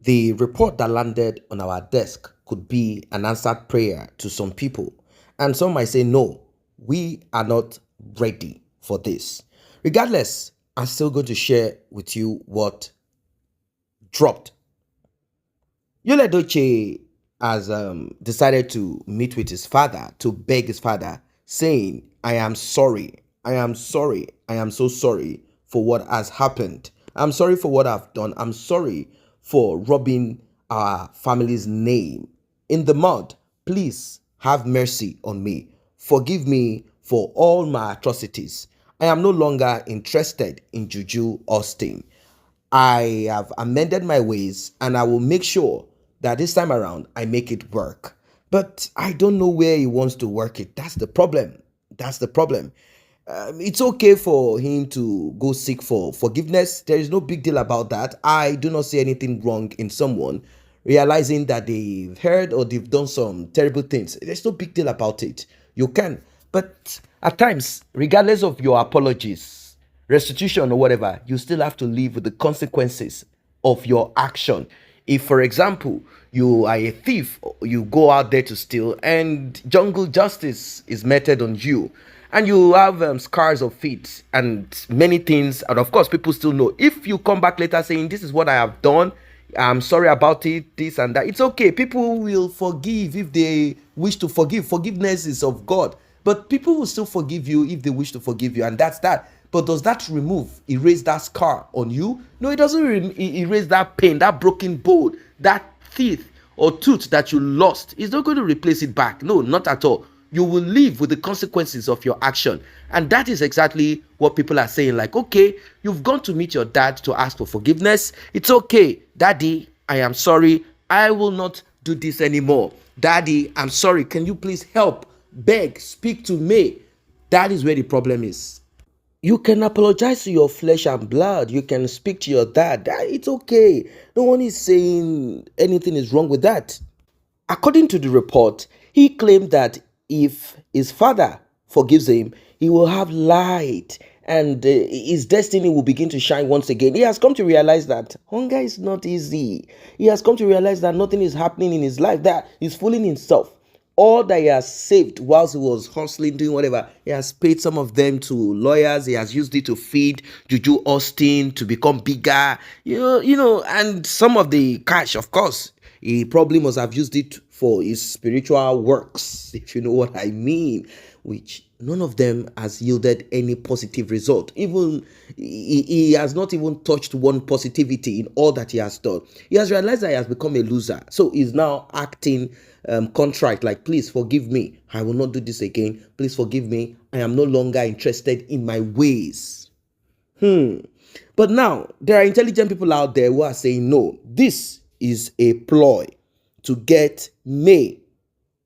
The report that landed on our desk could be an answered prayer to some people. And some might say, no, we are not ready for this. Regardless, I'm still going to share with you what dropped. Edochie has decided to meet with his father to beg his father, saying, I am sorry. I am sorry. I am so sorry for what has happened. I'm sorry for what I've done. I'm sorry for robbing our family's name in the mud. Please have mercy on me. Forgive me for all my atrocities. I am no longer interested in juju or sting. I have amended my ways and I will make sure that this time around I make it work. But I don't know where he wants to work it. That's the problem. That's the problem. It's okay for him to go seek for forgiveness. There is no big deal about that. I do not see anything wrong in someone realizing that they've heard or they've done some terrible things. There's no big deal about it. You can. But at times, regardless of your apologies, restitution or whatever, you still have to live with the consequences of your action. If, for example, you are a thief, you go out there to steal, and jungle justice is meted on you, and you have scars of feet and many things, and of course, people still know. If you come back later saying, this is what I have done, I'm sorry about it, this and that, it's okay. People will forgive if they wish to forgive. Forgiveness is of God. But people will still forgive you if they wish to forgive you, and that's that. But does that erase that scar on you? No, it doesn't erase that pain, that broken bone, that teeth or tooth that you lost. It's not going to replace it back. No, not at all. You will live with the consequences of your action. And that is exactly what people are saying. Like, okay, you've gone to meet your dad to ask for forgiveness. It's okay. Daddy, I am sorry. I will not do this anymore. Daddy, I'm sorry. Can you please help? Beg, speak to me. That is where the problem is. You can apologize to your flesh and blood. You can speak to your dad. It's okay. No one is saying anything is wrong with that. According to the report, he claimed that if his father forgives him, he will have light and his destiny will begin to shine once again. He has come to realize that hunger is not easy. He has come to realize that nothing is happening in his life, that he's fooling himself. All that he has saved whilst he was hustling, doing whatever, he has paid some of them to lawyers. He has used it to feed Juju Austin to become bigger, and some of the cash, of course, he probably must have used it for his spiritual works, if you know what I mean, which none of them has yielded any positive result. Even he has not even touched one positivity in all that he has done. He has realized that he has become a loser. So he's now acting contrite, like, please forgive me. I will not do this again. Please forgive me. I am no longer interested in my ways. But now, there are intelligent people out there who are saying, no, this is a ploy to get May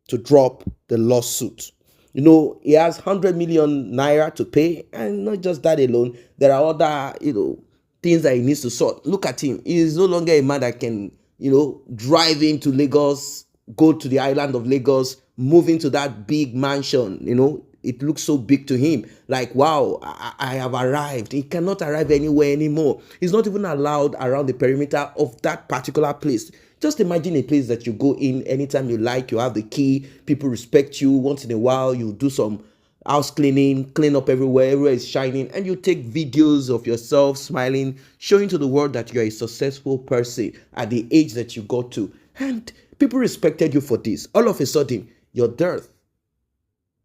to drop the lawsuit. He has 100 million naira to pay, and not just that alone. There are other, things that he needs to sort. Look at him. He is no longer a man that can, drive into Lagos, go to the island of Lagos, move into that big mansion. It looks so big to him. Like, wow, I have arrived. He cannot arrive anywhere anymore. He's not even allowed around the perimeter of that particular place. Just imagine a place that you go in anytime you like. You have the key. People respect you. Once in a while, you do some house cleaning, clean up everywhere. Everywhere is shining. And you take videos of yourself smiling, showing to the world that you're a successful person at the age that you got to. And people respected you for this. All of a sudden, your dearth,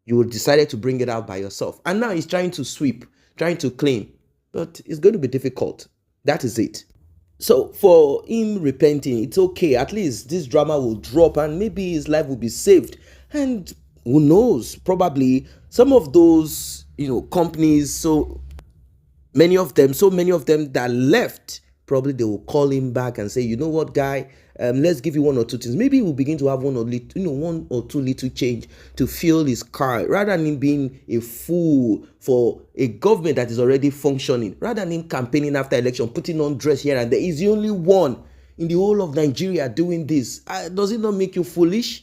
you decided to bring it out by yourself. And now he's trying to sweep, trying to clean. But it's going to be difficult. That is it. So for him repenting, it's okay. At least this drama will drop and maybe his life will be saved. And who knows, probably some of those, companies, so many of them that left, probably they will call him back and say, you know what, guy, let's give you one or two things. Maybe he will begin to have one or two little change to fill his car, rather than him being a fool for a government that is already functioning, rather than him campaigning after election, putting on dress here and there. He's the only one in the whole of Nigeria doing this. Does it not make you foolish?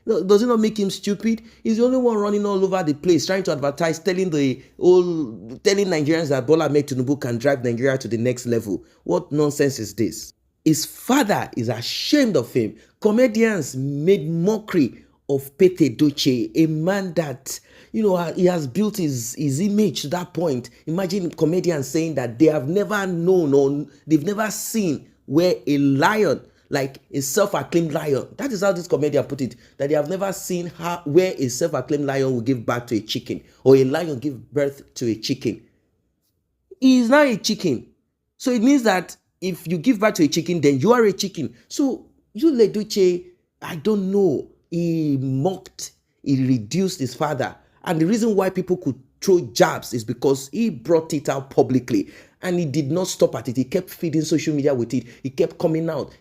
Does it not make him stupid? He's the only one running all over the place, trying to advertise, telling Nigerians that Bola Ahmed Tinubu can drive Nigeria to the next level. What nonsense is this? His father is ashamed of him. Comedians made mockery of Edochie, a man that, he has built his image to that point. Imagine comedians saying that they have never known or they've never seen where a lion, like a self-acclaimed lion, that is how this comedian put it, that they have never seen where a self-acclaimed lion will give birth to a chicken, or a lion give birth to a chicken. He is now a chicken. So it means that if you give birth to a chicken, then you are a chicken. So you Edochie, I don't know. He mocked, he reduced his father. And the reason why people could throw jabs is because he brought it out publicly. And he did not stop at it. He kept feeding social media with it. He kept coming out.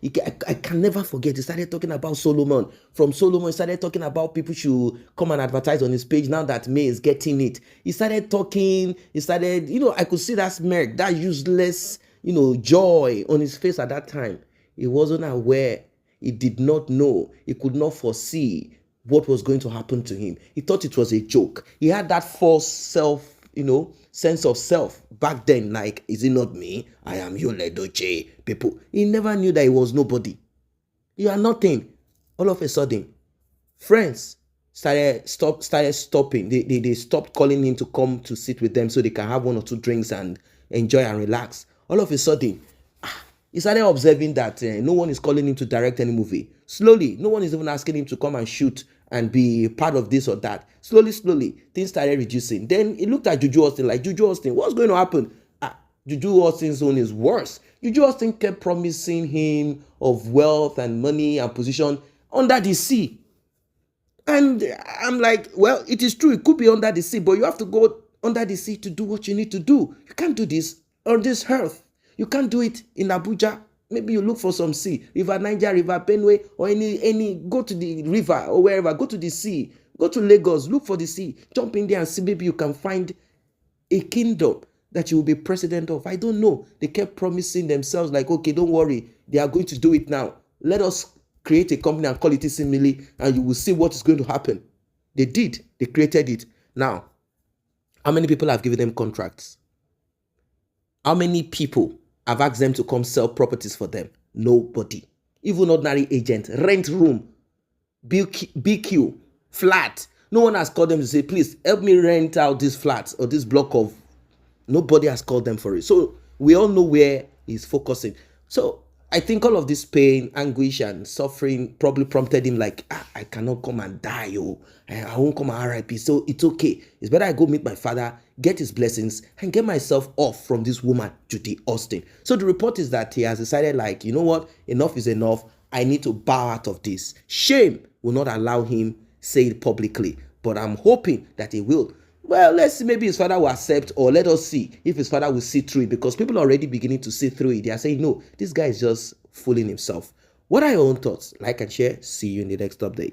I can never forget. He started talking about Solomon. From Solomon, he started talking about people should come and advertise on his page now that May is getting it. He started talking. He started, I could see that smirk, that useless, joy on his face at that time. He wasn't aware. He did not know. He could not foresee what was going to happen to him. He thought it was a joke. He had that false self, sense of self back then, like, is it not me? I am you, Edochie. People. He never knew that he was nobody. You are nothing. All of a sudden, friends started stopping. They stopped calling him to come to sit with them so they can have one or two drinks and enjoy and relax. All of a sudden, he started observing that no one is calling him to direct any movie. Slowly, no one is even asking him to come and shoot and be part of this or that. Slowly, things started reducing. Then he looked at Juju Austin like, Juju Austin, what's going to happen? Juju Austin's own is worse. Juju Austin kept promising him of wealth and money and position under the sea. And I'm like, well, it is true. It could be under the sea, but you have to go under the sea to do what you need to do. You can't do this on this earth. You can't do it in Abuja. Maybe you look for some sea, River Niger, River Benue, or any, go to the river or wherever, go to the sea, go to Lagos, look for the sea, jump in there and see, maybe you can find a kingdom that you will be president of. I don't know. They kept promising themselves like, okay, don't worry, they are going to do it now. Let us create a company and call it Isimili, and you will see what is going to happen. They did. They created it. Now, how many people have given them contracts? How many people have asked them to come sell properties for them? Nobody. Even ordinary agent, rent room, BQ, flat. No one has called them to say, please help me rent out this flat or this block of. Nobody has called them for it. So we all know where he's focusing. So I think all of this pain, anguish, and suffering probably prompted him like, I cannot come and die, I won't come and RIP. So it's okay. It's better I go meet my father, get his blessings, and get myself off from this woman, Judy Austin. So the report is that he has decided like, you know what? Enough is enough. I need to bow out of this. Shame will not allow him say it publicly, but I'm hoping that he will. Well, let's see, maybe his father will accept, or let us see if his father will see through it, because people are already beginning to see through it. They are saying, no, this guy is just fooling himself. What are your own thoughts? Like and share. See you in the next update.